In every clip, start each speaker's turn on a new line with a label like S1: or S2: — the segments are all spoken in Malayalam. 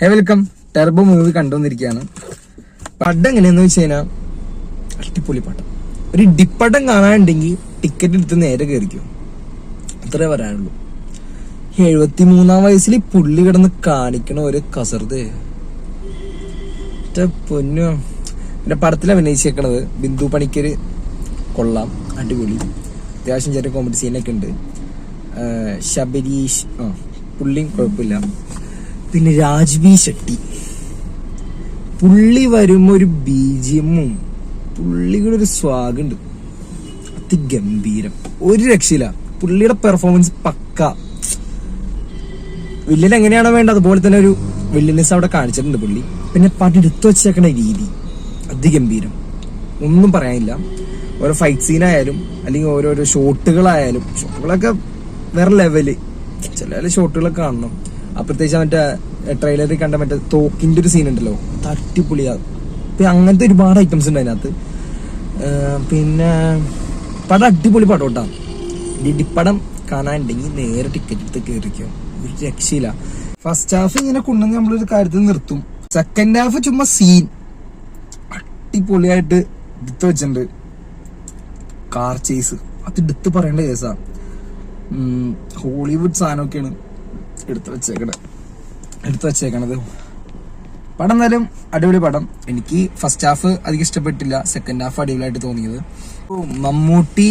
S1: വെൽക്കം. Turbo movie കണ്ടുവന്നിരിക്കുകയാണ്. പടം എങ്ങനെയാന്ന് വെച്ച് കഴിഞ്ഞാൽ അടിപൊളി പടം. ഒരു ഡിപ്പടം കാണാനുണ്ടെങ്കിൽ ടിക്കറ്റ് എടുത്ത് നേരെ കയറിക്കും, അത്രേ പറയാനുള്ളൂ. 73-ാം വയസ്സിൽ പുള്ളി കിടന്ന് കാണിക്കണ ഒരു കസർത് പൊന്നു. പിന്നെ പടത്തിൽ അഭിനയിച്ചേക്കണത് ബിന്ദു പണിക്കര് കൊള്ളാം, അടിപൊളി. അത്യാവശ്യം ചെറിയ കോമഡി സീനൊക്കെ ഉണ്ട്. ശബരീഷ് പുള്ളിയും കുഴപ്പമില്ല. പിന്നെ രാജ്ബി ഷെട്ടി പുള്ളി വരുമ്പോ ഒരു ബിജിഎമ്മും പുള്ളിയുടെ ഒരു സ്വാഗുണ്ട്, അതിഗംഭീരം, ഒരു രക്ഷയില്ല. പുള്ളിയുടെ പെർഫോമൻസ് പക്ക. വില്ലൻ എങ്ങനെയാണോ വേണ്ടത് അതുപോലെ തന്നെ ഒരു വില്ലനെസ് അവിടെ കാണിച്ചിട്ടുണ്ട് പുള്ളി. പിന്നെ പടം എടുത്തു വെച്ചേക്കണ രീതി അതിഗംഭീരം, ഒന്നും പറയാനില്ല. ഓരോ ഫൈറ്റ് സീനായാലും അല്ലെങ്കിൽ ഓരോരോ ഷോട്ടുകളായാലും, ഷോട്ടുകളൊക്കെ വേറെ ലെവല്. ചില ഷോട്ടുകളൊക്കെ കാണണം. പ്രത്യേകിച്ച് മറ്റേ ട്രെയിലറിൽ കണ്ട മറ്റേ തോക്കിന്റെ ഒരു സീൻ ഉണ്ടല്ലോ, തട്ടിപ്പൊളിയാകും. പിന്നെ അങ്ങനത്തെ ഒരുപാട് ഐറ്റംസ് ഉണ്ട് അതിനകത്ത്. പിന്നെ പടം അടിപൊളി പടം കേട്ടാ. ഡിപ്പടം കാണാനുണ്ടെങ്കിൽ നേരെ ടിക്കറ്റ് എടുത്ത് കയറിക്കോ, ഒരു രക്ഷയില്ല. ഫസ്റ്റ് ഹാഫ് ഇങ്ങനെ കൊണ്ടുവന്ന് നമ്മളൊരു കാര്യത്തിൽ നിർത്തും. സെക്കൻഡ് ഹാഫ് ചുമ്മാ സീൻ അടിപൊളിയായിട്ട് എടുത്ത് വെച്ചിട്ടുണ്ട്. കാർ ചേസ് അത് എടുത്ത് പറയേണ്ട കേസാ. ഹോളിവുഡ് സാധനമൊക്കെയാണ് എടുത്തു വെച്ചേക്കണത്. പടം എന്നാലും അടിപൊളി പടം. എനിക്ക് ഫസ്റ്റ് ഹാഫ് അധികം ഇഷ്ടപ്പെട്ടില്ല, സെക്കൻഡ് ഹാഫ് അടിപൊളിയായിട്ട് തോന്നിയത്. മമ്മൂട്ടി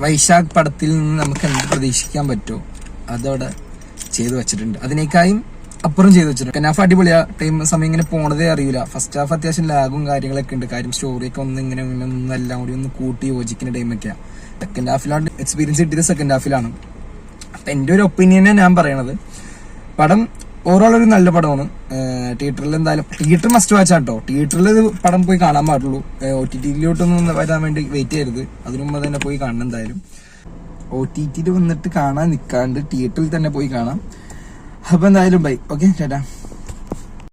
S1: വൈശാഖ് പടത്തിൽ നിന്ന് നമുക്ക് എന്ത് പ്രതീക്ഷിക്കാൻ പറ്റുമോ അതവിടെ ചെയ്തു വെച്ചിട്ടുണ്ട്. അതിനേക്കായും അപ്പുറം ചെയ്തു വെച്ചിട്ടുണ്ട്. സെക്കൻഡ് ഹാഫ് അടിപൊളിയാ. സമയം ഇങ്ങനെ പോണതേ അറിയില്ല. ഫസ്റ്റ് ഹാഫ് അത്യാവശ്യം ലാഗും കാര്യങ്ങളൊക്കെ ഉണ്ട്. കാര്യം സ്റ്റോറിയൊക്കെ ഇങ്ങനെ എല്ലാം കൂടി ഒന്ന് കൂട്ടി യോജിക്കുന്ന ടൈമൊക്കെയാണ്. സെക്കൻഡ് ഹാഫിലാണ് എക്സ്പീരിയൻസ് കിട്ടിയത്, സെക്കൻഡ് ഹാഫിലാണ്. അപ്പൊ എന്റെ ഒരു ഒപ്പീനിയനെ ഞാൻ പറയണത്, പടം ഓവറോൾ ഒരു നല്ല പടമാണ്. തിയേറ്ററിൽ എന്തായാലും തിയേറ്റർ മസ്റ്റ് വാച്ച് ആട്ടോ. തിയേറ്ററിൽ പടം പോയി കാണാൻ പാടുള്ളൂ. OTT-യിലോട്ടൊന്നും വരാൻ വേണ്ടി വെയിറ്റ് ചെയ്യരുത്. അതിനു മുമ്പ് തന്നെ പോയി കാണണം. എന്തായാലും OTT-യിൽ വന്നിട്ട് കാണാൻ നിൽക്കാണ്ട് തിയേറ്ററിൽ തന്നെ പോയി കാണാം. അപ്പൊ എന്തായാലും ബൈ. ഓക്കെ, ചേട്ടാ.